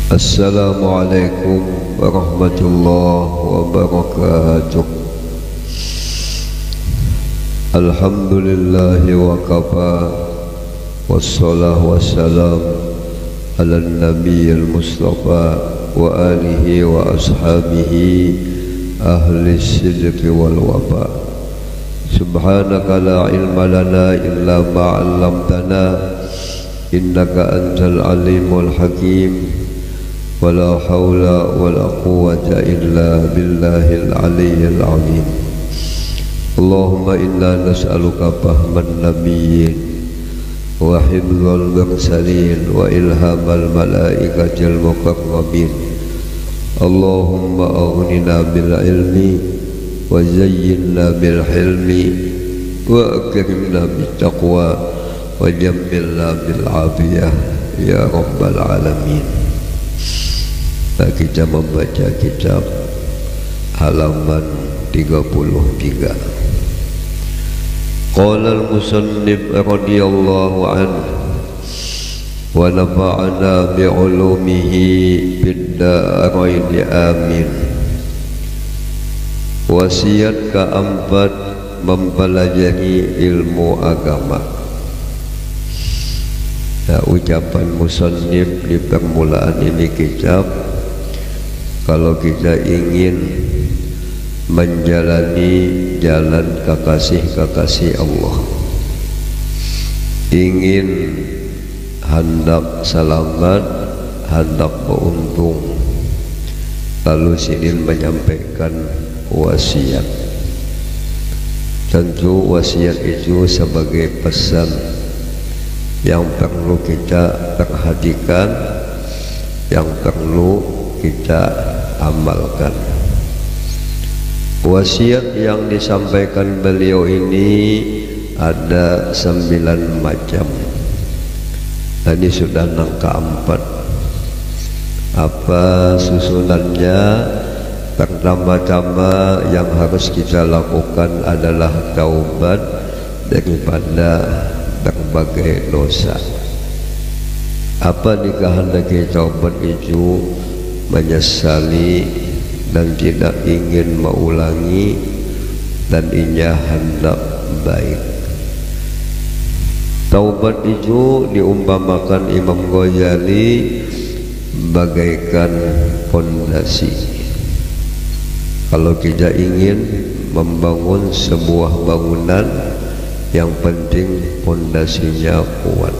Assalamualaikum warahmatullahi wabarakatuh. Alhamdulillahi wa kafa, wassalahu wassalam ala nabiyil mustafa wa alihi wa ashabihi ahli sidqi wal wafa. Subhanaka la ilma lana illa ma 'allamtana innaka antal alimul hakim. ولا حول ولا قوة إلا بالله العلي العظيم. اللهم إنا نسألك فهم النبيين وحفظ المرسلين وإلهام الملائكة المقربين. اللهم أغننا بالعلم وزينا بالحلم وأكرمنا بالتقوى وجملنا بالعافية يا رب العالمين. Kita membaca kitab halaman 33. Qala al-musannif radhiyallahu anhu wa nafa'ana bi'ulumihi fid darain amin. Wasiat keempat, mempelajari ilmu agama. Nah, ucapan musannif di permulaan ini kitab, kalau kita ingin menjalani jalan kekasih-kekasih Allah, ingin hendak selamat, hendak beruntung, lalu sini menyampaikan wasiat. Tentu wasiat itu sebagai pesan yang perlu kita perhatikan, yang perlu kita amalkan. Wasiat yang disampaikan beliau ini ada 9 macam. Ini sudah nangka 4. Apa susunannya? Pertama-tama yang harus kita lakukan adalah taubat daripada berbagai dosa. Apa dikehendaki taubat itu? Menyesali dan tidak ingin mengulangi, dan inya hendak baik. Taubat itu diumpamakan Imam Ghazali bagaikan fondasi. Kalau kita ingin membangun sebuah bangunan, yang penting fondasinya kuat.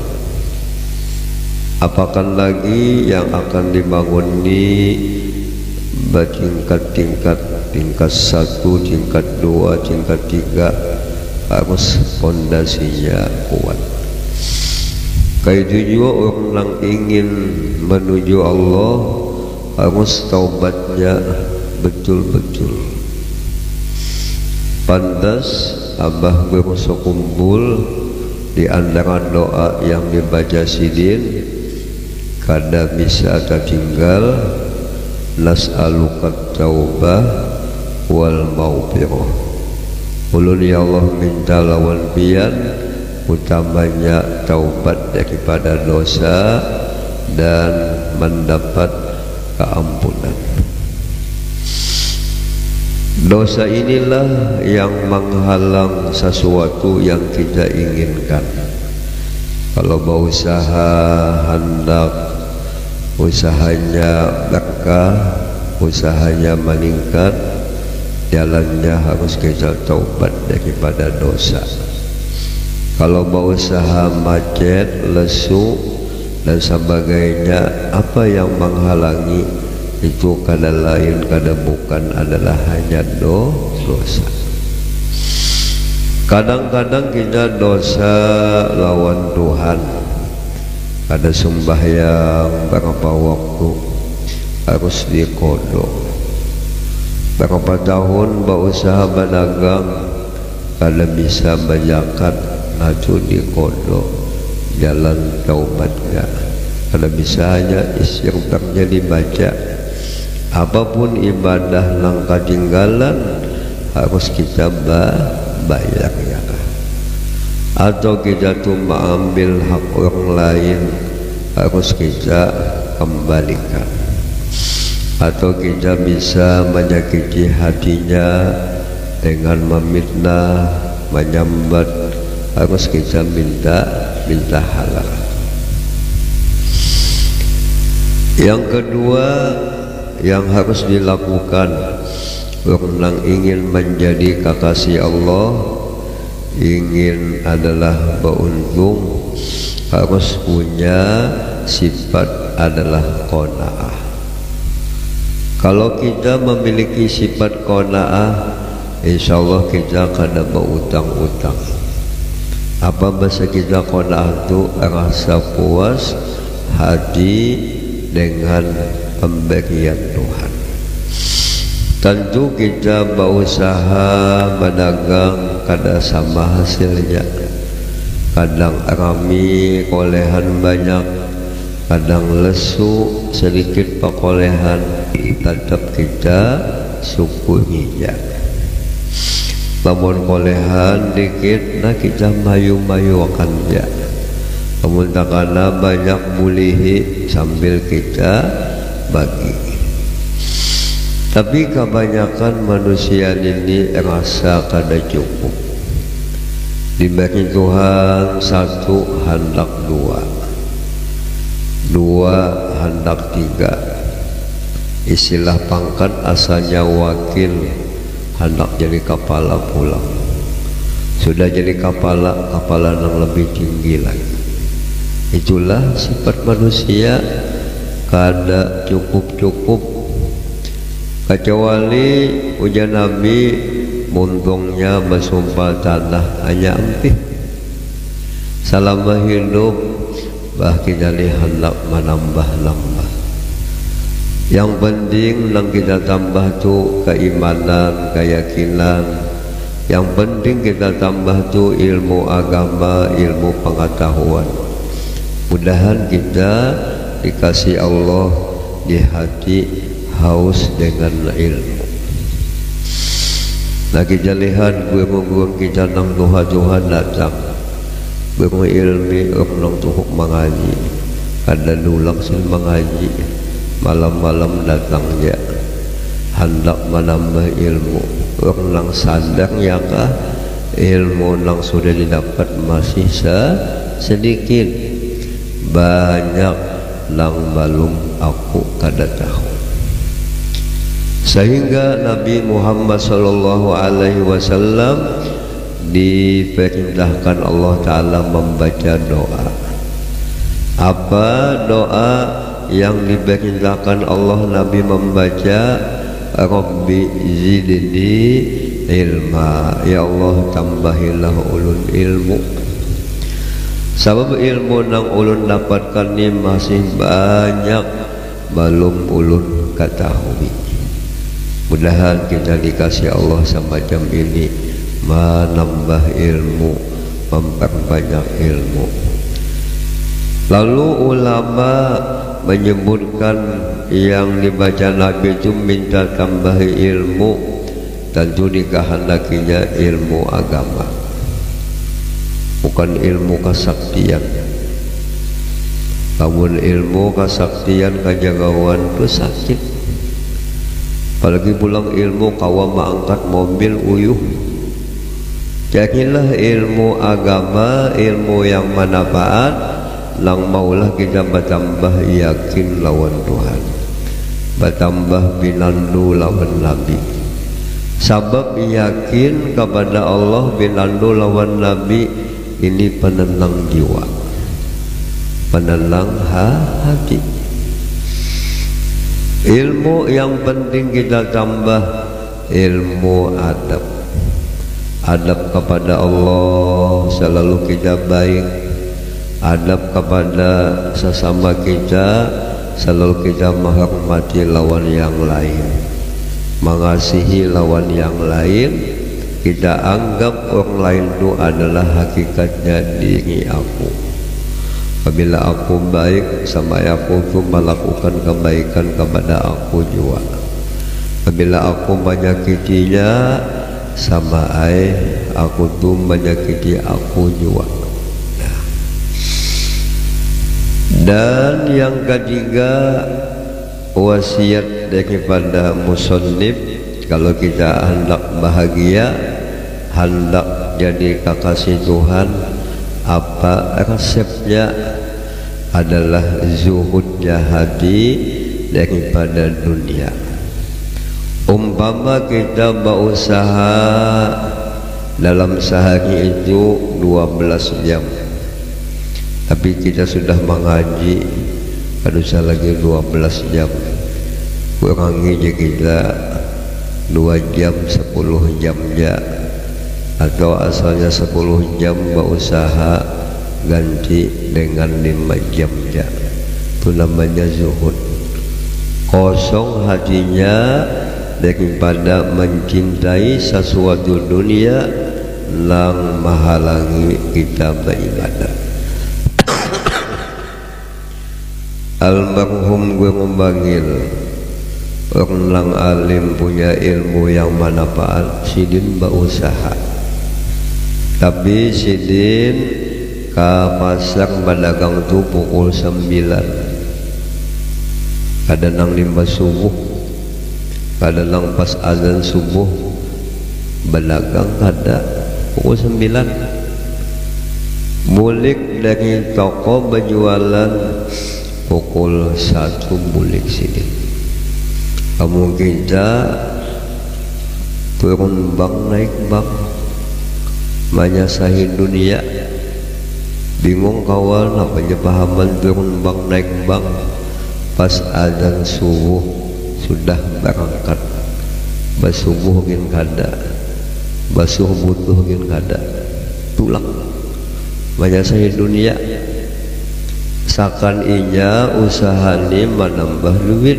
Apakah lagi yang akan dibangun ini bertingkat-tingkat, tingkat 1, tingkat 2, tingkat 3, harus fondasinya kuat. Kayak itu juga orang yang ingin menuju Allah, harus taubatnya betul-betul. Pantas Abah bersukumpul di antara doa yang dibaca sidin, kada bisa tertinggal, nas'alukat taubah wal maghfirah. Ulun ya Allah minta lawan pian, utamanya taubat daripada dosa dan mendapat keampunan. Dosa inilah yang menghalang sesuatu yang kita inginkan. Kalau berusaha hendak usahanya berkah, usahanya meningkat, jalannya harus kita taubat daripada dosa. Kalau berusaha macet, lesu dan sebagainya, apa yang menghalangi? Itu kada lain kada bukan adalah hanya dosa. Kadang-kadang kita dosa lawan Tuhan. Ada sembahyang berapa waktu harus dikodok. Berapa tahun berusaha berdagang kada bisa berzakat, itu dikodok. Jalan taubatnya kada bisa, hanya istighfarnya dibaca. Apapun ibadah yang ketinggalan harus kita bayar ya. Atau kita tuh mengambil hak orang lain, harus kita kembalikan. Atau kita bisa menyakiti hatinya dengan memfitnah, menyambat, harus kita minta halal. Yang kedua yang harus dilakukan orang ingin menjadi kekasih Allah, ingin adalah beruntung, harus punya sifat adalah qanaah. Kalau kita memiliki sifat qanaah, insyaallah kita kada berutang-utang. Apa bahasa kita qanaah itu? Rasa puas hati dengan pemberian Tuhan. Tentu kita berusaha berdagang kada sama hasilnya. Kadang rami kolehan banyak, kadang lesu sedikit pekolehan, tetap kita syukurinya. Lamun kolehan dikit, nah kita mayu-mayu akan dia. Lamun takana banyak mulihi sambil kita bagi. Tapi kebanyakan manusia ini rasa kada cukup. Diberi Tuhan satu hendak dua, dua hendak tiga. Istilah pangkat asalnya wakil, hendak jadi kepala pulang. Sudah jadi kepala yang lebih tinggi lagi. Itulah sifat manusia, kada cukup-cukup. Kecuali ujian Nabi muntungnya bersumpah tanah hanya empih. Selama hidup bah kita hendak menambah-nambah. Yang penting nang kita tambah tu keimanan, keyakinan. Yang penting kita tambah tu ilmu agama, ilmu pengetahuan. Mudahan kita dikasih Allah di hati haus dengan ilmu. Nah kita lihat guru-guru kita nang Tuhan datang, guru ilmi nang tuhuk mengaji, kada dulang sil mengaji, malam-malam datang dia hendak menambah ilmu. Orang nang sadar ya kah ilmu nang sudah didapat masih sedikit, banyak nang belum aku kada tahu. Sehingga Nabi Muhammad sallallahu alaihi wasallam diperintahkan Allah Ta'ala membaca doa. Apa doa yang diperintahkan Allah Nabi membaca? Rabbi zidni ilma, ya Allah tambahilah ulun ilmu. Sebab ilmu nang ulun dapatkan ni masih banyak belum ulun ketahui. Mudahan kita dikasih Allah semacam ini, menambah ilmu, memperbanyak ilmu. Lalu ulama menyebutkan yang dibaca Nabi itu minta tambah ilmu, tentu dikehendakinya ilmu agama, bukan ilmu kesaktian. Namun ilmu kesaktian kejagawan itu sakit. Apalagi pulang ilmu kawa mengangkat mobil uyuh. Jadilah ilmu agama, ilmu yang manfaat, lang maulah kita bertambah yakin lawan Tuhan, bertambah binandu lawan Nabi. Sebab yakin kepada Allah, binandu lawan Nabi, ini penenang jiwa, penenang hati. Ilmu yang penting kita tambah ilmu adab. Adab kepada Allah selalu kita baik. Adab kepada sesama kita selalu kita menghormati lawan yang lain, mengasihi lawan yang lain. Kita anggap orang lain itu adalah hakikatnya diri aku. Apabila aku baik sama aku itu melakukan kebaikan kepada aku juga. Apabila aku menyakitinya sama aku tuh menyakiti aku juga. Dan yang ketiga, wasiat daripada musannif, kalau kita hendak bahagia, hendak jadi kekasih Tuhan, apa resepnya? Adalah zuhudnya hati daripada dunia. Umpama kita berusaha dalam sehari itu 12 jam, tapi kita sudah mengaji kada usah lagi 12 jam, kurangi je kita 2 jam 10 jam ya, atau asalnya 10 jam berusaha ganti dengan 5 jam ya. Itu namanya zuhud. Kosong hatinya daripada mencintai sesuatu dunia yang menghalangi kita beribadah. Almarhum gue membangil orang alim punya ilmu yang manfaat, sidin berusaha, tapi sidin ka pasar berdagang tu pukul 9, kadang 5 subuh, kadang pas azan subuh berdagang kada pukul 9. Mulik dari toko berjualan pukul 1 mulik sini. Kamu kita turun bank naik bank, menyasahi dunia. Bingung kawal namanya pahaman turun bank naik bank, pas azan subuh sudah berangkat, basubuh gin kada, basuh butuh gin kada, tulang menyasahi dunia. Sakan inya usahani menambah duit,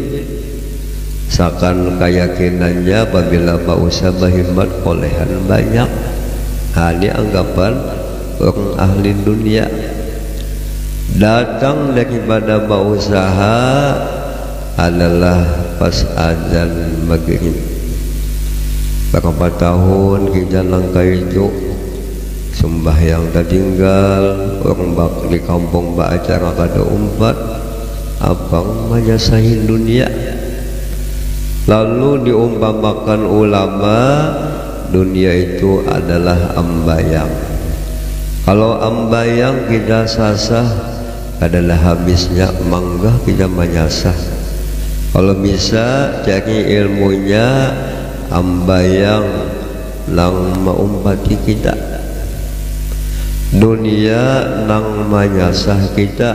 sakan keyakinannya apabila berusaha berhemat kolehan banyak. Ini anggapan orang ahli dunia. Datang daripada berusaha adalah pas azan maghrib. Berapa tahun kita langkah itu sembahyang tertinggal, orang bak di kampung beracara kada umpat, abang menyasahi dunia. Lalu diumpamakan ulama, dunia itu adalah ambayang. Kalau ambayang kita sasah adalah habisnya manggah kita menyasah. Kalau bisa cari ilmunya ambayang nang maumpati kita, dunia nang menyasah kita.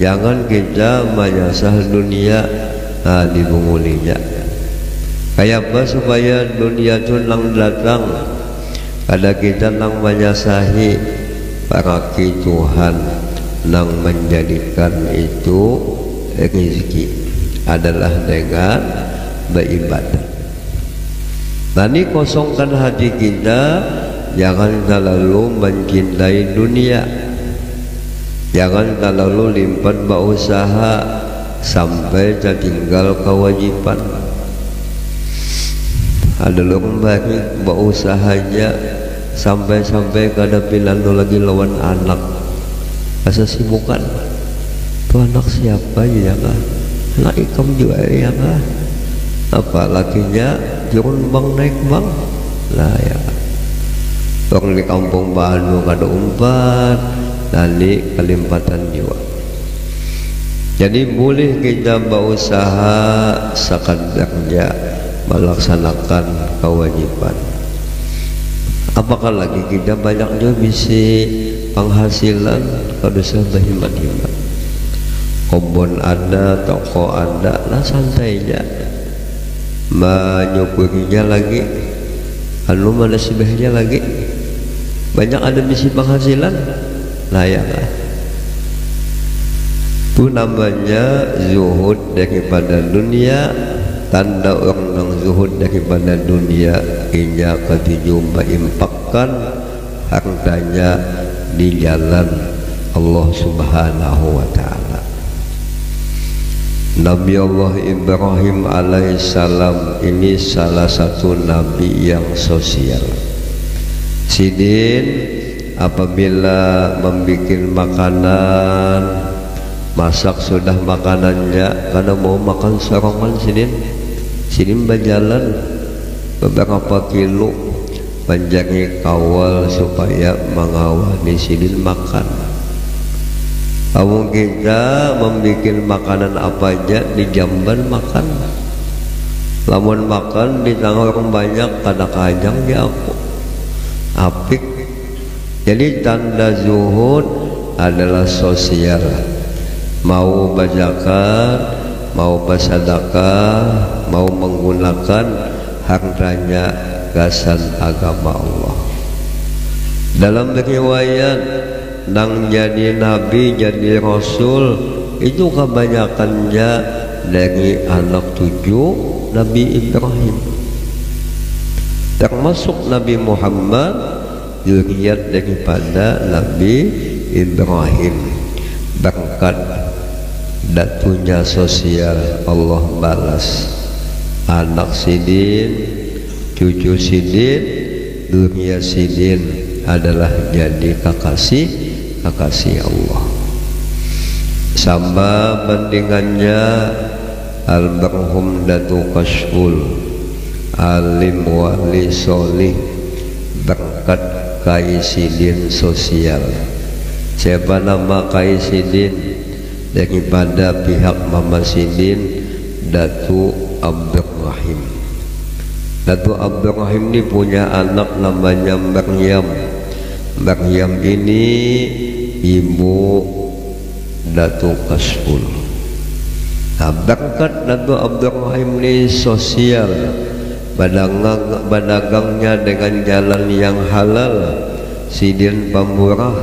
Jangan kita menyasah dunia dibungulinya. Kayak apa supaya dunia itu nang datang, kada kita nang menyasahi para Tuhan nang menjadikan itu rezeki adalah dengan beribadah. Nanti kosongkan hati kita, jangan terlalu mencintai dunia, jangan terlalu limpah berusaha sampai tertinggal kewajiban. Ada orang baik beusahanya sampai kada pilihan lagi lawan anak, asa sibukan tu anak siapa ya kah, anak ikam juga ya kah, apa lakinya turun bang naik bang lah ya. Orang di kampung bahan kada umpat, nanti kelimpatan jiwa. Jadi boleh kita berusaha sekadarnya melaksanakan kewajiban. Apakah lagi kita banyak juga bisa penghasilan, kada usah berhemat-hemat. Kebun ada, toko ada, lah santai aja. Menyukurinya lagi, anu mana sibahnya lagi. Banyak ada bisa penghasilan, layak lah. Itu namanya zuhud daripada dunia. Tanda orang yang zuhud daripada dunia, inya ketujuh mengimpakkan hartanya di jalan Allah Subhanahu wa ta'ala. Nabi Allah Ibrahim alaihissalam ini salah satu nabi yang sosial. Sidin apabila membuat makanan masak sudah makanannya, karena mau makan sorongan sinin berjalan beberapa kilo panjangnya kawal supaya mengawani sinin makan. Kamu kita membuat makanan apa aja di jamban makan, lamun makan di tangga orang banyak kada kajang di aku apik. Jadi tanda zuhud adalah sosial, mau berzakat, mau bersedekah, mau menggunakan hartanya gasan agama Allah. Dalam riwayat nang jadi nabi jadi rasul itu kebanyakannya dari anak 7 Nabi Ibrahim, termasuk Nabi Muhammad zuriat daripada Nabi Ibrahim. Berkat datunya sosial Allah balas anak sidin, cucu sidin, dunia sidin adalah jadi kekasih Allah. Sama bandingannya almarhum Datuk Kashful, alim wali solih, berkat kaisidin sosial. Siapa nama kaisidin? Daripada pihak Mama Sidin, Datuk Abdurrahim. Datuk Abdurrahim ini punya anak namanya Maryam. Maryam ini ibu Datuk Kashful. Nah, berkat Datuk Abdurrahim ini sosial, berdagangnya dengan jalan yang halal. Sidin pemurah,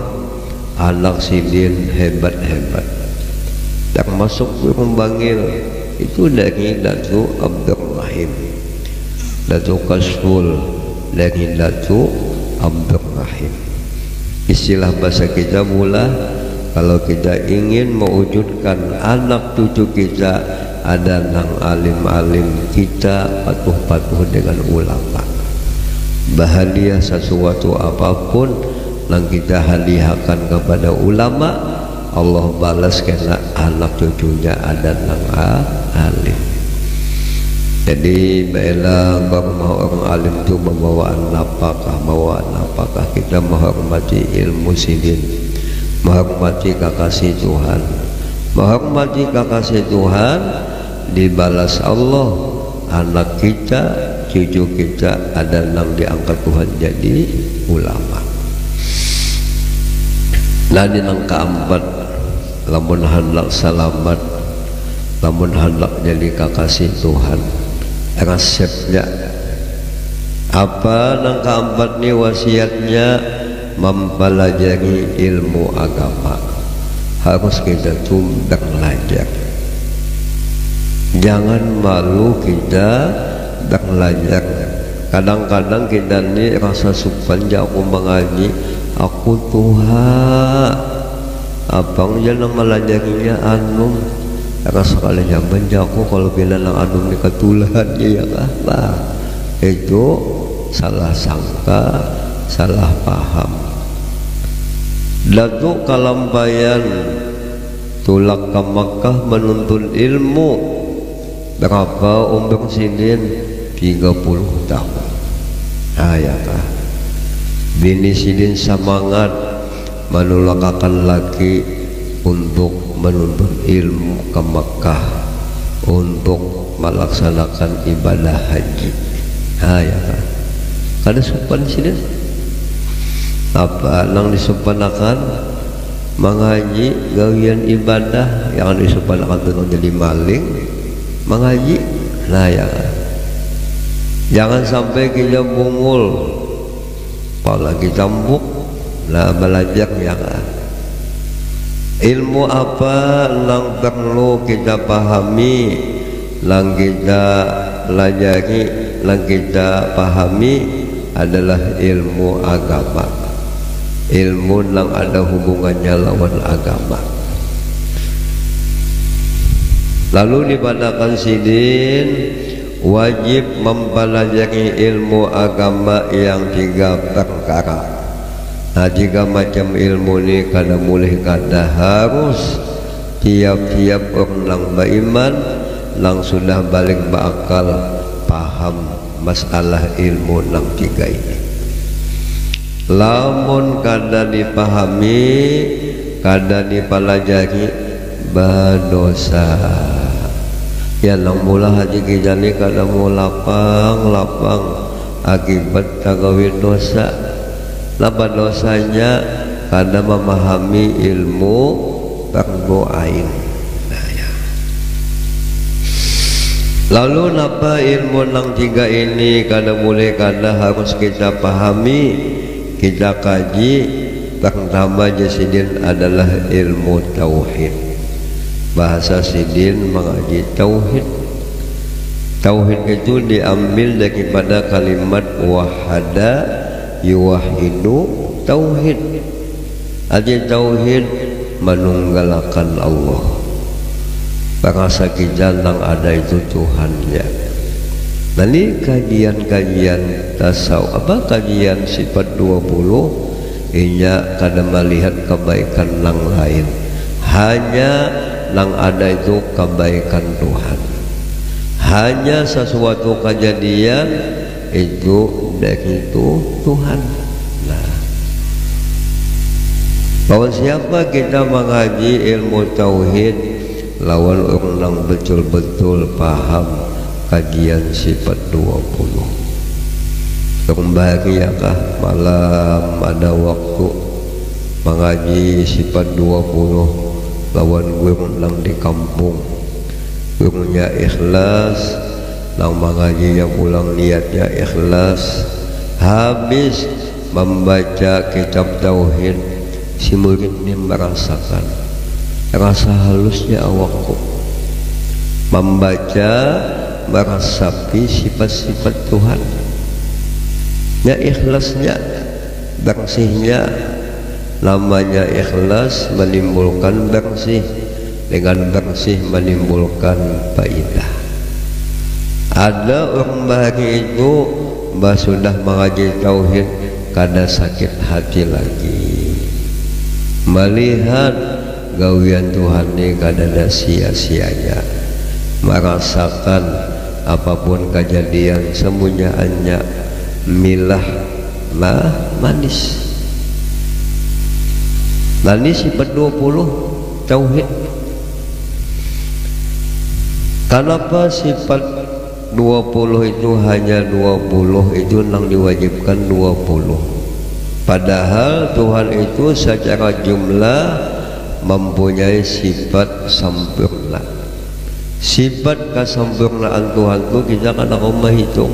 anak sidin hebat-hebat, termasuk burung bangil itu dari Datuk Abdurrahim. Datuk Kashful dari Datuk Abdurrahim. Istilah bahasa kita mula, kalau kita ingin mewujudkan anak cucu kita ada nang alim-alim, kita patuh-patuh dengan ulama. Bahagia sesuatu apapun yang kita hadiahkan kepada ulama, Allah balas karena anak cucunya ada nang alim. Jadi baiklah orang alim itu membawaan apakah kita menghormati ilmu sidin, menghormati kekasih Tuhan, menghormati kekasih Tuhan, dibalas Allah anak kita, cucu kita ada nang diangkat Tuhan jadi ulama. Nah di nang keempat, lamun hendak selamat, lamun hendak jadi kekasih Tuhan, resepnya apa? Nang keempat nih wasiatnya mempelajari ilmu agama. Harus kita tuh belajar, jangan malu kita belajar. Kadang-kadang kita nih rasa supan aku mengaji, aku Tuhan abang jangan melajarinya anum rasa kali zaman jago kalau bila nang anum ni ketulahan ya lah. Itu salah sangka, salah paham. Datuk Kalambayan tulak ke Makkah menuntut ilmu. Berapa umur sidin? 30 tahun. Ya kah? Bini sidin semangat menulakakan lagi untuk menuntut ilmu ke Makkah untuk melaksanakan ibadah haji. Ya kan? Kada sopan sidin. Apa nang disupanakan mengaji gawian ibadah, yang disupanakan itu jadi maling mengaji. Nah ya kan? Jangan sampai kita bungul, apalagi cambuk. Nah belajar ya kan? Ilmu apa yang perlu kita pahami, yang kita pelajari, yang kita pahami adalah ilmu agama, ilmu yang ada hubungannya lawan agama. Lalu dipadakan sidin wajib mempelajari ilmu agama yang 3 perkara. Nah 3 macam ilmu ini kada boleh kada harus tiap-tiap orang lang beriman lang sudah balik berakal paham masalah ilmu lang tiga ini. Lamun kada dipahami, kada dipelajari, berdosa. Ya lang mula haji kijani kada mau lapang akibat tagawin dosa. Lapa dosanya kada memahami ilmu fardu ain. Nah, ya. Lalu napa ilmu nang tiga ini kada boleh kada harus kita pahami, kita kaji. Pertama jasidin adalah ilmu tauhid. Bahasa sidin mengaji tauhid. Tauhid itu diambil daripada kalimat wahada yuwahidu tauhid. Arti tauhid menunggalkan Allah. Merasa kita nang ada itu Tuhannya. Nanti kajian-kajian tasawuf apa kajian sifat 20 inya kada melihat kebaikan nang lain, hanya nang ada itu kebaikan Tuhan. Hanya sesuatu kejadian itu dari itu Tuhan. Nah, bahwa siapa kita mengaji ilmu tauhid lawan orang nang betul-betul paham kajian sifat 20. Kembali ya kah malam ada waktu mengaji sifat 20 lawan gue menang di kampung, gue punya ikhlas nang mengaji yang pulang niatnya ikhlas. Habis membaca kitab tauhid, si murid ini merasakan rasa halusnya awakku membaca merasapi sifat-sifat Tuhan. Ya ikhlasnya, bersihnya, namanya ikhlas menimbulkan bersih, dengan bersih menimbulkan faidah. Ada orang bahari itu bah sudah mengaji tauhid kada sakit hati lagi, melihat gawian Tuhan ini kada ada sia-sianya, merasakan apapun kejadian semuanya milah manis. Manis sifat 20 tauhid. Kenapa sifat 20 itu hanya 20 itu nang diwajibkan 20? Padahal Tuhan itu secara jumlah mempunyai sifat sempurna. Sifat kesempurnaan Tuhan itu kita kan menghitung.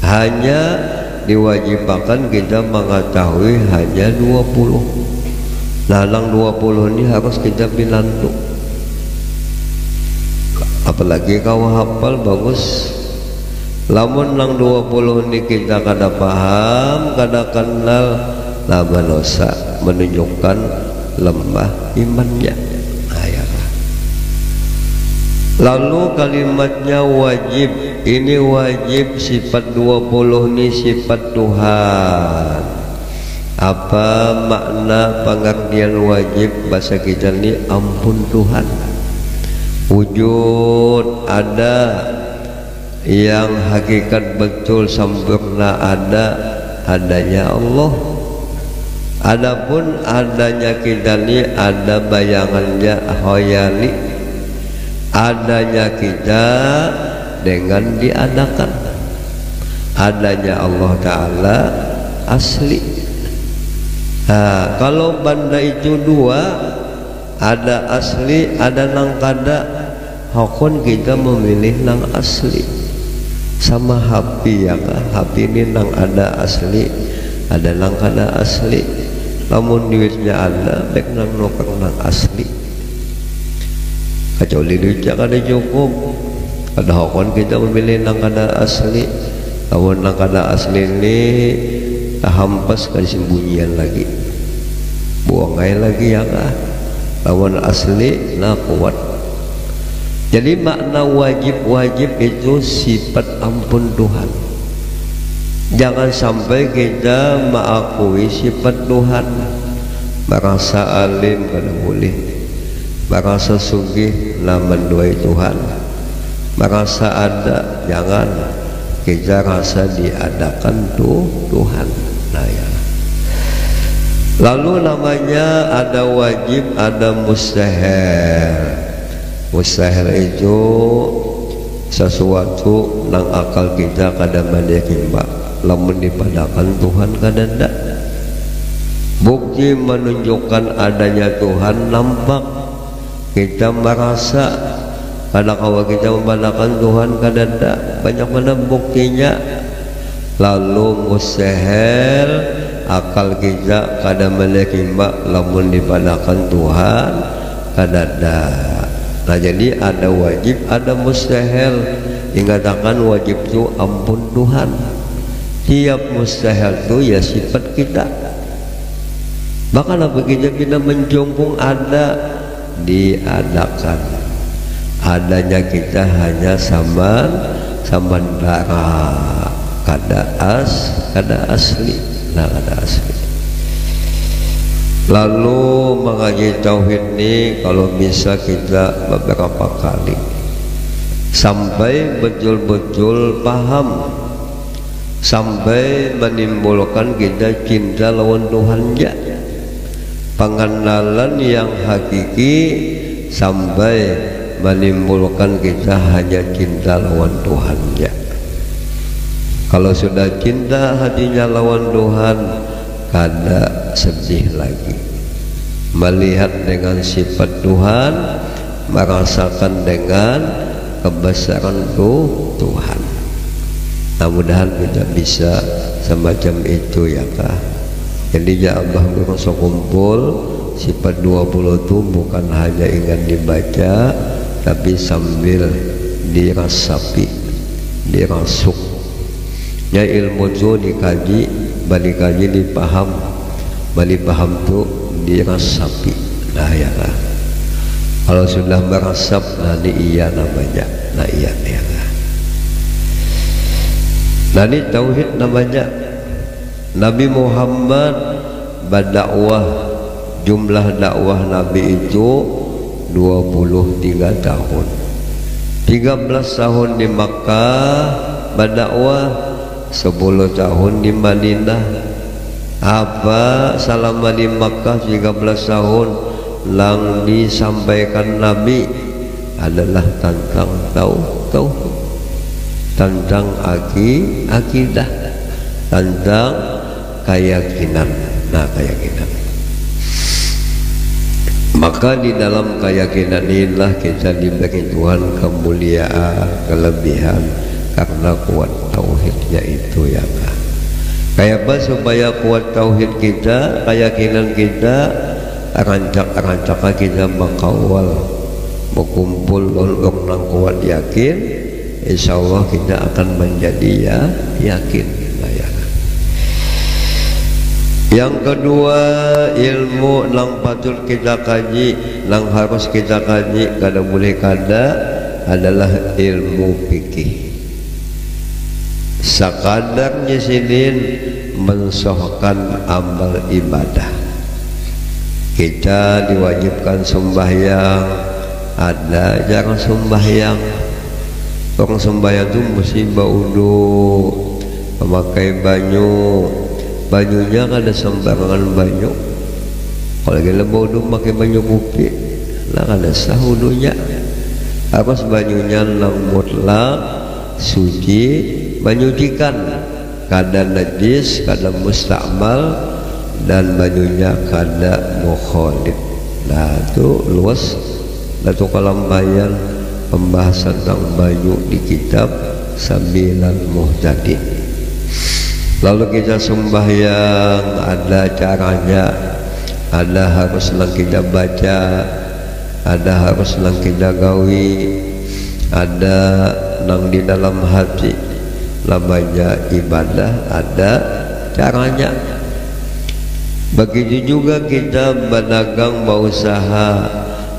Hanya diwajibkan kita mengetahui hanya 20. Nah, nang 20 ini harus kita bilantu. Apalagi kau hafal bagus. Lamun nang 20 ini kita kada paham, kada kenal, lama dosa, menunjukkan lemah imannya. Lalu kalimatnya wajib, ini wajib sifat 20 ini sifat Tuhan. Apa makna pengertian wajib bahasa kita ini? Ampun Tuhan. Wujud ada, yang hakikat betul sempurna ada, adanya Allah. Adapun adanya kita ini ada bayangannya khayali. Adanya kita dengan diadakan. Adanya Allah Ta'ala asli. Nah, kalau benda itu dua, ada asli, ada nang kada, hakun kita memilih nang asli. Sama hapi ya kah? Hapi ini nang ada asli, ada nang kada asli. Namun duitnya ada, baik nang nukar nang asli. Kecuali duitnya kada cukup, ada hakun kita memilih nang kada asli. Namun nang kada asli ini hampas ke sembunyian lagi, buangai lagi ya kah? Lawan asli nah kuat. Jadi makna wajib itu sifat ampun Tuhan. Jangan sampai kita mengakui sifat Tuhan, merasa alim kada boleh, merasa sugih lah menduai Tuhan, merasa ada jangan kita rasa diadakan Tuhan. Nah ya. Lalu namanya ada wajib, ada mustahil. Mustahil itu sesuatu nang akal kita kadang mendekin mbak, lamun dipadakan Tuhan kadang ndak. Bukti menunjukkan adanya Tuhan nampak, kita merasa. Kadang kalau kita memandangkan Tuhan kadang ndak, banyak mana buktinya. Lalu mustahil, akal kita kadang melekimba lamun dipandangkan Tuhan kadang ndak. Nah jadi ada wajib, ada mustahil. Dikatakan wajib itu ampun Tuhan. Tiap mustahil itu ya sifat kita. Bahkan apa kita menjongkung ada diadakan. Adanya kita hanya samandara, kada asli. Nah kada asli. Lalu mengaji tauhid ini kalau bisa kita beberapa kali sampai betul-betul paham, sampai menimbulkan kita cinta lawan Tuhan ya. Pengenalan yang hakiki sampai menimbulkan kita hanya cinta lawan Tuhan ya. Kalau sudah cinta hatinya lawan Tuhan, kada sedih lagi melihat dengan sifat Tuhan, merasakan dengan kebesaran Tuhan. Mudah-mudahan kita bisa semacam itu ya kah. Jadi ya Allah berasa kumpul sifat 20 itu bukan hanya ingin dibaca, tapi sambil dirasapi, dirasuk ya. Ilmu itu dikaji, balik kaji dipaham, balik paham tuh dirasapi. Nah ya kan, kalau sudah merasap nanti iya namanya. Nah iya ya kan. Nah ini tauhid namanya. Nabi Muhammad berdakwah, jumlah dakwah Nabi itu 23 tahun. 13 tahun di Makkah berdakwah, 10 tahun di Madinah. Apa selama di Makkah 13 tahun lang disampaikan Nabi adalah tentang tauhid, tentang akidah, tentang keyakinan. Nah keyakinan, maka di dalam keyakinan inilah kita diberi Tuhan kemuliaan, kelebihan karena kuat tauhidnya itu ya kan. Kayak apa supaya kuat tauhid kita, keyakinan kita, rancak kita mengkawal, berkumpul orang kuat yakin, insya Allah kita akan menjadi ya yakin. Nah, ya. Yang kedua, ilmu nang patut kita kaji, nang harus kita kaji, kada boleh kada, adalah ilmu fikih. Sakadarnya sinin mensohkan amal ibadah. Kita diwajibkan sembahyang, ada jarang sembahyang. Orang sembahyang itu mesti baudu, memakai banyunya kada sembarangan banyu. Kalau kita baudu pakai banyu kopi, lah kada sah wudunya. Harus banyunya nang mutlak suci, menyucikan, kada najis, kada mustakmal, dan banyunya kada mukhalif. Nah itu luas. Itu kalambayan pembahasan tentang banyu di kitab Sabilal Muhtadin. Lalu kita sembahyang, ada caranya, ada harus nang kita baca, ada harus nang kita gawi, ada nang di dalam hati. Namanya ibadah ada caranya. Begitu juga kita berdagang, berusaha,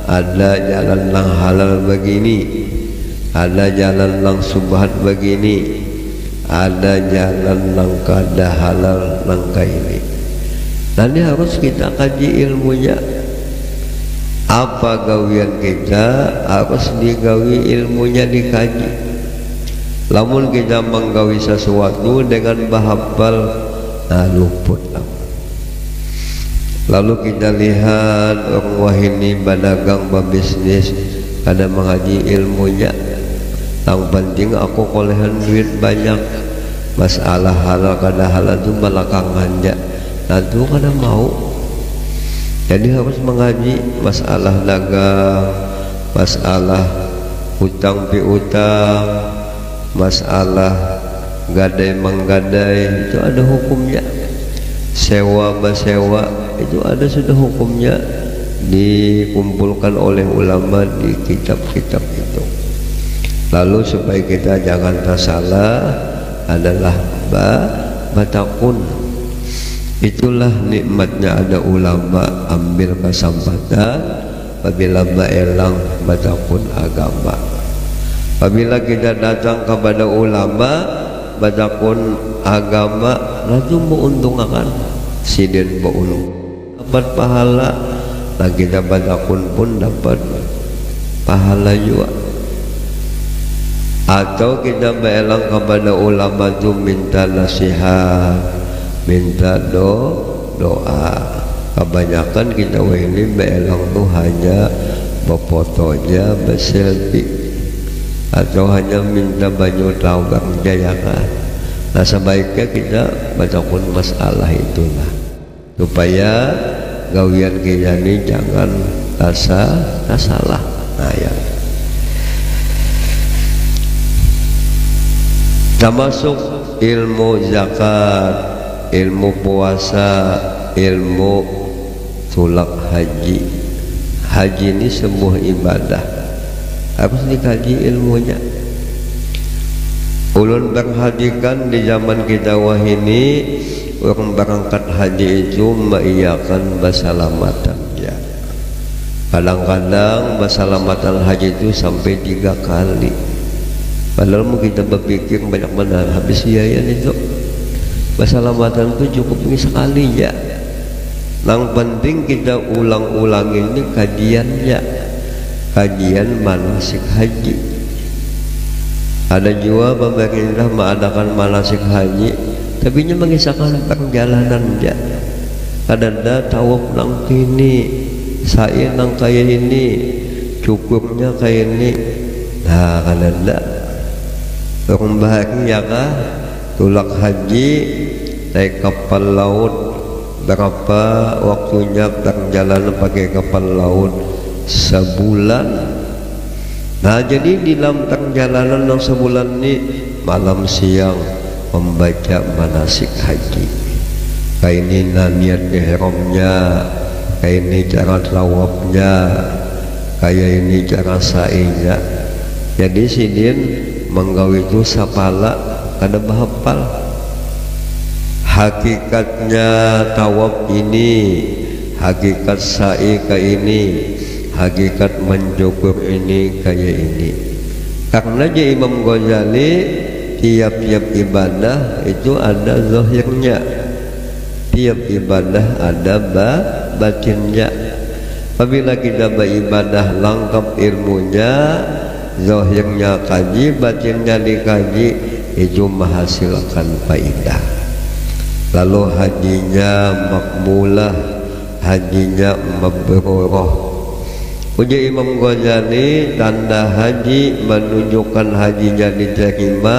ada jalan yang halal begini, ada jalan yang subhat begini, ada jalan yang kada halal yang ini. Nanti harus kita kaji ilmunya. Apa gawian kita harus digawi ilmunya dikaji. Lamun kita menggawi sesuatu dengan bahapal, nah luput. Lalu kita lihat orang wahini badagang babisnis kada mengaji ilmunya. Yang penting aku kolehan duit banyak, masalah halal kada halal itu belakangan aja. Nah itu kada mau. Jadi harus mengaji masalah dagang, masalah hutang piutang, masalah gadai menggadai, itu ada hukumnya. Sewa basewa itu ada sudah hukumnya, dikumpulkan oleh ulama di kitab-kitab itu. Lalu supaya kita jangan tersalah adalah batakun. Itulah nikmatnya ada ulama, ambil kesempatan apabila maelang batakun agama. Apabila kita datang kepada ulama batakun agama, lalu menguntungkan sidin beulung dapat pahala. Nah kita batakun pun dapat pahala juga. Atau kita maelang kepada ulama itu minta nasihat, minta doa. Kebanyakan kita ini maelang tuh hanya berfotonya, berselfie, atau hanya minta banyu taugang jayakan. Nah sebaiknya kita baca pun masalah itulah, supaya gawian kita ini jangan salah. Nah ya, termasuk ilmu zakat, ilmu puasa, ilmu tulak haji. Haji ini sebuah ibadah, harus dikaji ilmunya. Ulun berhajikan di zaman kita wahini, orang berangkat haji itu mengiyakan basalamatan ya. Kadang-kadang basalamatan haji itu sampai 3 kali. Padahal kita berpikir banyak benar habis biaya itu. Basalamatan itu cukup ini sekali ya. Yang penting kita ulang-ulang ini kajiannya, kajian manasik haji. Ada juga pemerintah mengadakan manasik haji, tapi nya mengisahkan perjalanan ya. Ada tawaf nang kini, sa'i nang kaya ini, cukupnya kayak ini. Nah ada orang bahagia kah tulak haji naik kapal laut, berapa waktunya perjalanan pakai kapal laut? Sebulan. Nah jadi di dalam perjalanan yang sebulan ini malam siang membaca manasik haji. Kayak ini niat ihramnya, kayak ini cara tawafnya, kayak ini cara sa'inya. Jadi sidin menggawi itu sapala kada bahapal. Hakikatnya tawaf ini, hakikat sa'i kayak ini, hakikat mencukur ini kayak ini. Karena dia Imam Ghazali tiap-tiap ibadah itu ada zahirnya, tiap ibadah ada batinnya. Apabila kita beribadah lengkap ilmunya, zahirnya kaji, batinnya dikaji, itu menghasilkan faidah. Lalu hajinya makmulah, hajinya mabrurah. Uji Imam Ghazali, tanda haji menunjukkan hajinya diterima,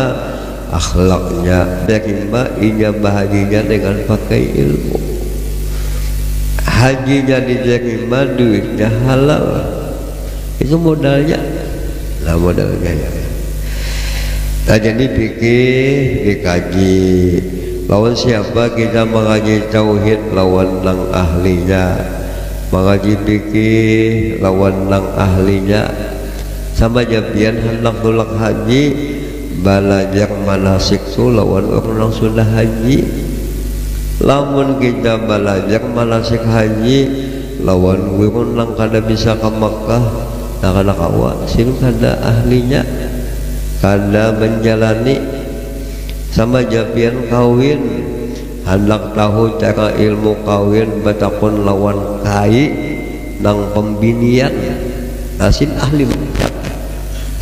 akhlaknya diterima, ijabah hajinya dengan pakai ilmu. Hajinya diterima, duitnya halal. Itu modalnya. Nah modalnya ya. Nah jadi pikir, dikaji. Lawan siapa kita mengaji tauhid, lawan nang ahlinya. Mengaji fikih lawan nang ahlinya. Sama jabian hendak tulak haji, belajar manasik tu lawan orang sudah haji. Lamun kita belajar manasik haji lawan wirun nang kada bisa ke Makkah, nah kada kawa sing kada ahlinya, kada menjalani. Sama jabian kawin, hendak tahu cara ilmu kawin batakun lawan kai, nang pembinian asin ahli bujang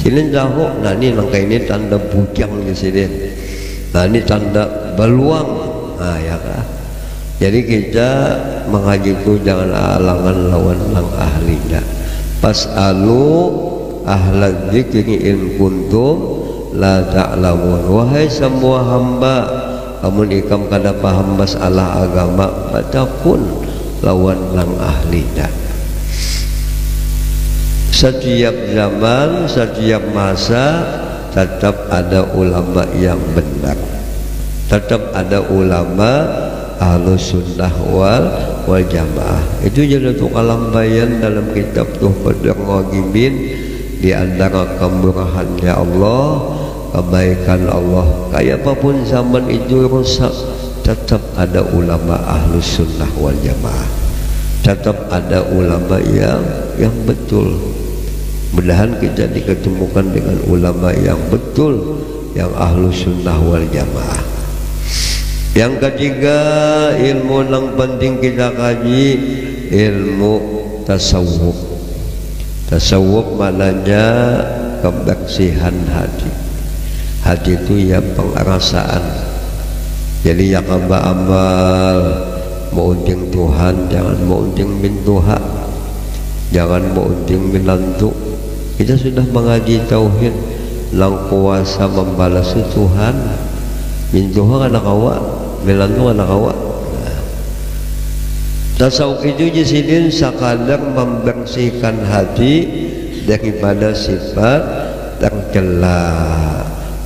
silin jauh. Nah ini nang ini tanda bujang di sini. Nah ini tanda beluang. Nah ya kah. Jadi kita mengaji itu jangan alangan lawan nang ahlinya. Pas'alu ahla dzikri in kuntum la ta'lamun. Wahai semua hamba, kamu ikam kada paham masalah agama, baca pun lawan nang ahlinya. Setiap zaman, setiap masa tetap ada ulama yang benar, tetap ada ulama Ahlus Sunnah wal Jamaah. Itu jadi tukang bayan dalam kitab Tuhfatul Mughibin. Di antara kemurahannya Allah, kebaikan Allah, kayak apapun zaman itu rusak, tetap ada ulama Ahlus Sunnah wal Jamaah, tetap ada ulama yang betul. Mudah-mudahan kita diketemukan dengan ulama yang betul, yang Ahlus Sunnah wal Jamaah. Yang ketiga, ilmu yang penting kita kaji, ilmu tasawuf. Tasawuf maknanya kebersihan hati. Hati itu ya pengerasaan. Jadi yang amal mau unding Tuhan, jangan mau unding min Tuhan, jangan mau unding minantu. Kita sudah mengaji tauhid, lang kuasa membalas Tuhan, min Tuhan anak awak, minantu anak awak. Tasawuf itu jisidin sekadar membersihkan hati daripada sifat tercela.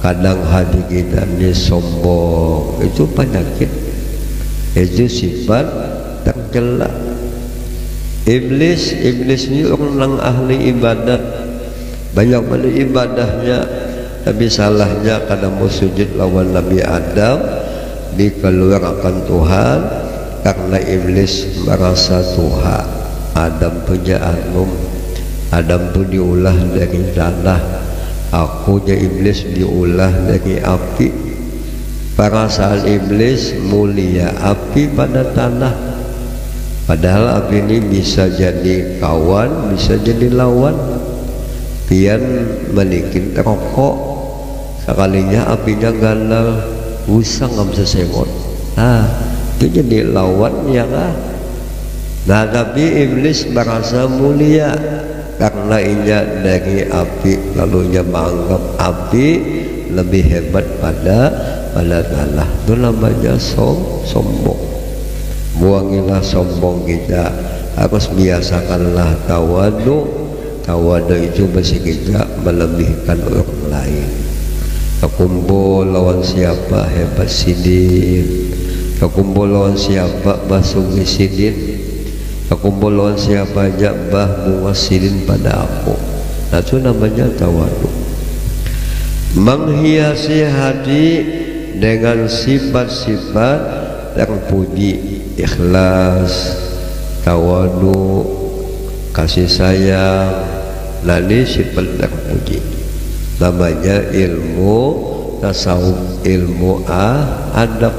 Kadang hati kita ini sombong, itu penyakit, itu sifat tercela. Iblis ini orang ahli ibadat, banyak banget ibadahnya, tapi salahnya kadang mau sujud lawan Nabi Adam dikeluarkan Tuhan karena iblis merasa Tuhan. Adam punya Adam pun diulah dari tanah, aku ya iblis diulah dari api. Perasaan iblis mulia api pada tanah, padahal api ini bisa jadi kawan, bisa jadi lawan. Pian menikin rokok, sekalinya apinya gandal, usang nggak bisa sengot. Nah itu jadi lawan ya kan. Nah tapi iblis merasa mulia karena ia dari api, lalu ia menganggap api lebih hebat pada tanah. Itu namanya sombong. Buangilah sombong kita, harus biasakanlah tawadu. Tawadu itu mesti kita melebihkan orang lain. Kumpul lawan siapa hebat sidin, kumpul lawan siapa basugi sidin, kumpul lawan siapa aja bah bunga sidin pada aku. Nah itu namanya tawadu. Menghiasi hati dengan sifat-sifat yang puji, ikhlas, tawadu, kasih sayang. Nah ini sifat yang puji, namanya ilmu tasawuf, ilmu adab.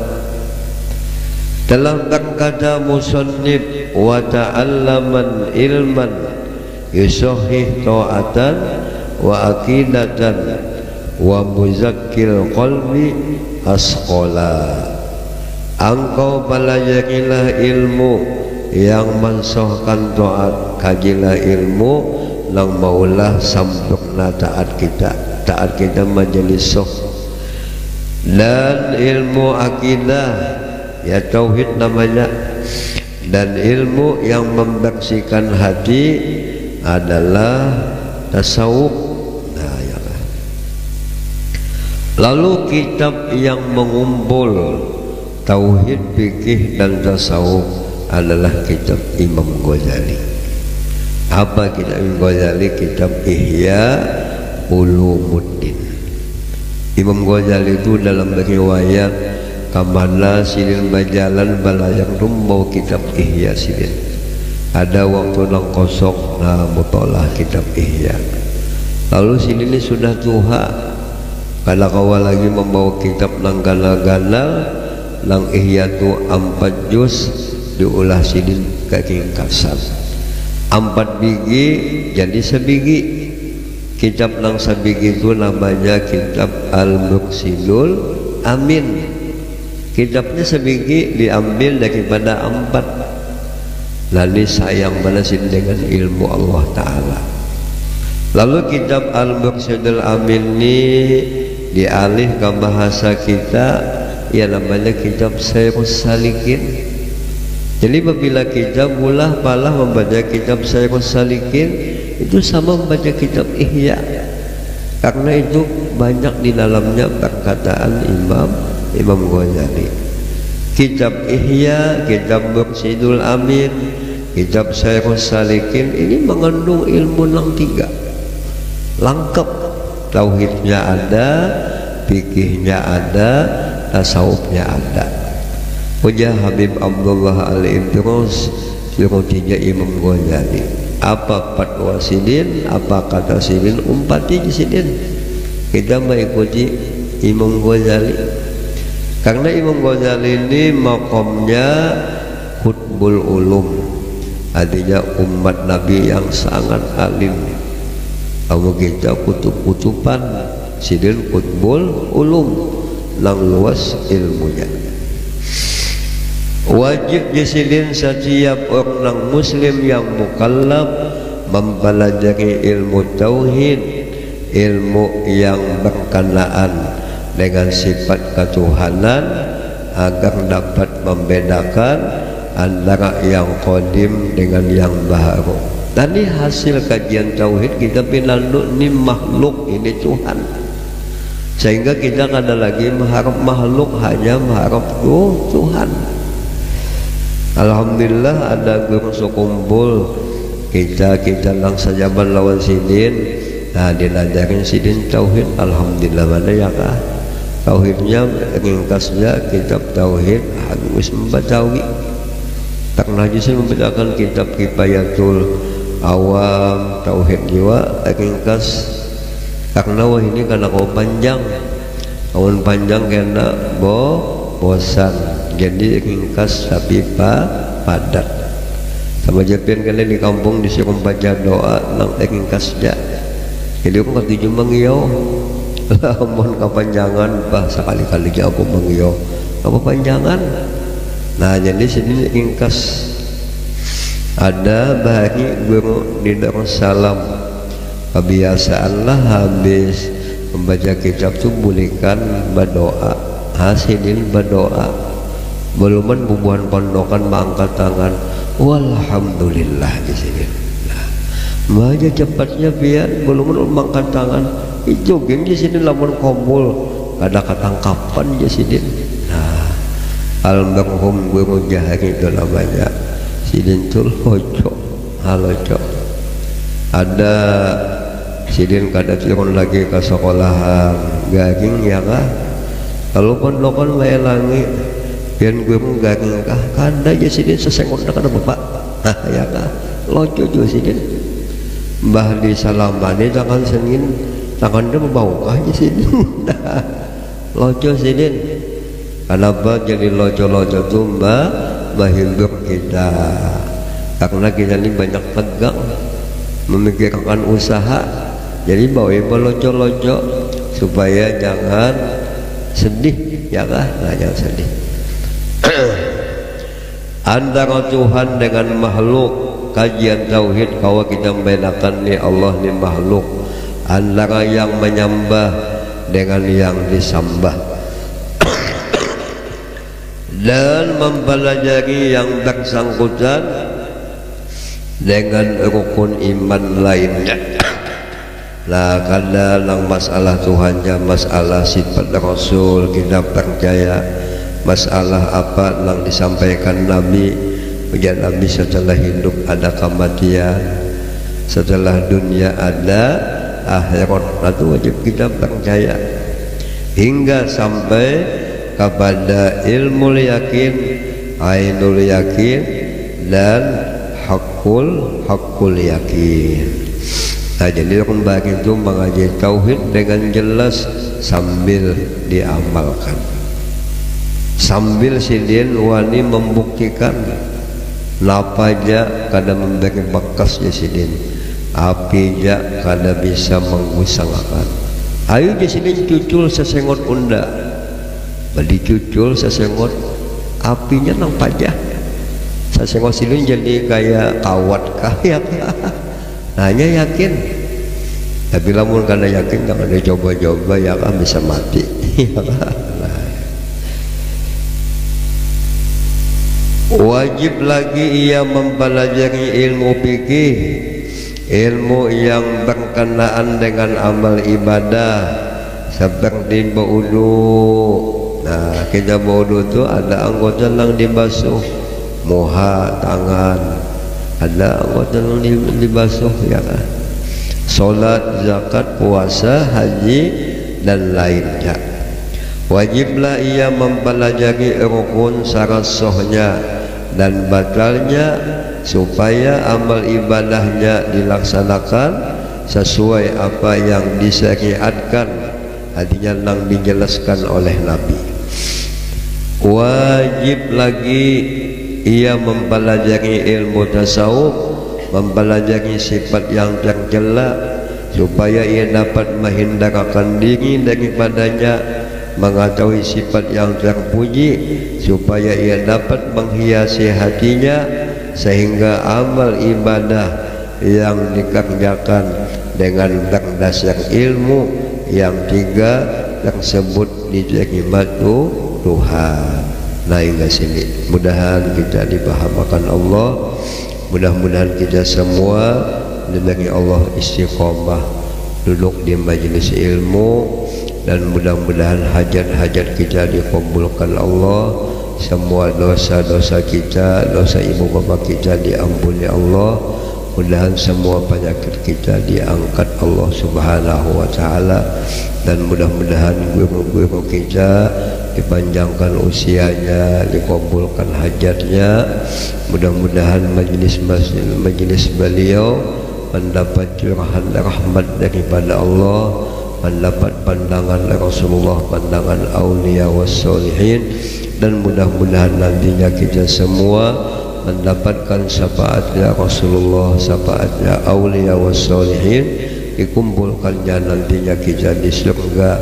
Dalam berkata musannif, wa ta'allaman ilman yusohih ta'atan wa akidatan wa muzakkil qalbi asqala. Engkau pelajarilah ilmu yang mensohkan taat, kajilah ilmu nang maulah sempurna taat kita menjadi soh. Dan ilmu akidah ya tauhid namanya, dan ilmu yang membersihkan hati adalah tasawuf. Nah, ya. Lalu kitab yang mengumpul tauhid, fikih dan tasawuf adalah kitab Imam Ghazali. Apa kitab Imam Ghazali? Kitab Ihya Ulumuddin. Imam Ghazali itu dalam riwayat kamana sidin bajalan balayang mau kitab Ihya sidin. Ada waktu nang kosong, nah mutolah kitab Ihya. Lalu sidin ini sudah tua, kalau kawal lagi membawa kitab nang gana-gana nang Ihya tu 4 juz diulah sidin keringkasan. 4 biji jadi sebiji. Kitab nang sebiji itu namanya kitab Al-Muqsidul Amin. Kitabnya sebiji diambil daripada 4. Lalu sayang balasin dengan ilmu Allah Ta'ala. Lalu kitab Al-Muqsidul Amin ini dialih ke bahasa kita, ya namanya kitab Syairus Salikin. Jadi apabila kita mula palah membaca kitab Syairus Salikin, itu sama membaca kitab Ihya, karena itu banyak di dalamnya perkataan Imam Ghazali. Kitab Ihya, kitab Muqsidul Amin, kitab Syairus Salikin ini mengandung ilmu yang 3 lengkap. Tauhidnya ada, fikihnya ada, tasawufnya ada. Puja Habib Abdullah Al-Idrus sirutinya Imam Ghazali. Apa fatwa sidin, apa kata sidin, umpati sidin. Kita mengikuti Imam Ghazali, karena Imam Ghazali ini makomnya Qutbul Ulum, artinya umat Nabi yang sangat alim. Kamu kita kutub-kutuban, sidin Qutbul Ulum, nang luas ilmunya. Wajib disilin setiap orang muslim yang mukallaf mempelajari ilmu tauhid, ilmu yang berkenaan dengan sifat ketuhanan, agar dapat membedakan antara yang qadim dengan yang baru. Tadi hasil kajian tauhid kita pinandu ini makhluk, ini Tuhan, sehingga kita kada lagi mengharap makhluk, hanya mengharap Tuhan. Alhamdulillah ada guru sekumpul kita lang sajaban lawan sidin. Nah, dilajarin sidin tauhid. Alhamdulillah, mana ya kah? Tauhidnya ringkasnya kitab tauhid harus membacawi. Tak najis membacakan kitab Kifayatul Awam tauhid jiwa ringkas, karena wah ini karena kau panjang, kawan panjang karena bosan. Jadi ringkas tapi padat. Sama Jepin kali di kampung disuruh baca doa nang ringkasnya. Jadi aku kata cuma ngiyau, mohon kepanjangan, bah sekali-kali aku mengiyau apa panjangan. Nah jadi sini ringkas. Ada bagi guru di Darussalam, kebiasaanlah habis membaca kitab itu bolehkan berdoa, hasilin berdoa. Beluman bubuhan pondokan mengangkat tangan, walhamdulillah di sini. Nah, baca cepatnya biar beluman mengangkat tangan. Itu geng di sini lamun kumpul, ada ketangkapan di sini. Nah, almarhum guru Jahari itu namanya sidin tul hojo, halojo. Ada sidin kada turun lagi ke sekolahan, gaging ya kah? Kalau pondokan melangi. Yang gue mengganggu kah? Kada aja sidin sesengot kada bapak. Nah ya kah? Lojo juga sidin. Mbah di salamane tangan Senin, tangannya membau kah aja sidin. Lojo sidin. Kenapa jadi lojo-lojo tuh mbah hidup kita? Karena kita ini banyak tegang, memikirkan usaha. Jadi bawa lojo-lojo supaya jangan sedih, ya kah? Nah jangan sedih. Antara Tuhan dengan makhluk, kajian tauhid kalau kita membedakan ni Allah ni makhluk, antara yang menyembah dengan yang disembah, dan mempelajari yang bersangkutan dengan rukun iman lainnya. Nah, karena lang masalah Tuhannya, masalah sifat Rasul kita percaya, masalah apa yang disampaikan Nabi, ujian Nabi setelah hidup ada kematian, setelah dunia ada akhirat, itu wajib kita percaya hingga sampai kepada ilmu yakin, ainul yakin, dan hakul yakin. Nah, jadi kembali itu mengaji tauhid dengan jelas sambil diamalkan, sambil sidin wani membuktikan napa ja kada memberi bekas jasidin, api ja kada bisa mengusangakan. Ayo jasidin cucul sesengot unda, beli cucul sesengot apinya nang pajah, sesengot silun jadi kayak kawat kaya. Hanya yakin, tapi lamun kada yakin jangan dicoba-coba ya kan bisa mati. Wajib lagi ia mempelajari ilmu fikih, ilmu yang berkenaan dengan amal ibadah seperti berwudu. Nah, kita berwudu itu ada anggota yang dibasuh, muha, tangan, ada anggota yang dibasuh ya kan. Salat, zakat, puasa, haji dan lainnya. Wajiblah ia mempelajari rukun syarat sahnya dan batalnya supaya amal ibadahnya dilaksanakan sesuai apa yang disyariatkan, artinya yang dijelaskan oleh Nabi. Wajib lagi ia mempelajari ilmu tasawuf, mempelajari sifat yang tercela supaya ia dapat menghindarkan diri daripadanya, mengetahui sifat yang terpuji supaya ia dapat menghiasi hatinya, sehingga amal ibadah yang dikerjakan dengan berdasar ilmu yang tiga tersebut diterima Tuhan. Nah, hingga sini mudahan kita dipahamakan Allah, mudah-mudahan kita semua diberi Allah istiqomah duduk di majelis ilmu, dan mudah-mudahan hajat-hajat kita dikabulkan Allah, semua dosa-dosa kita, dosa ibu bapa kita diampuni Allah, mudahan semua penyakit kita diangkat Allah Subhanahu wa taala, dan mudah-mudahan guru-guru kita dipanjangkan usianya, dikabulkan hajatnya, mudah-mudahan majelis beliau mendapat curahan rahmat daripada Allah, mendapat pandangan Rasulullah, pandangan aulia wassolihin, dan mudah-mudahan nantinya kita semua mendapatkan syafaatnya Rasulullah, syafaatnya aulia wassolihin, dikumpulkannya nantinya kita di surga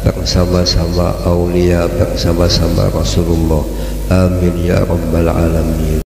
bersama-sama aulia, bersama-sama Rasulullah. Amin ya rabbal alamin.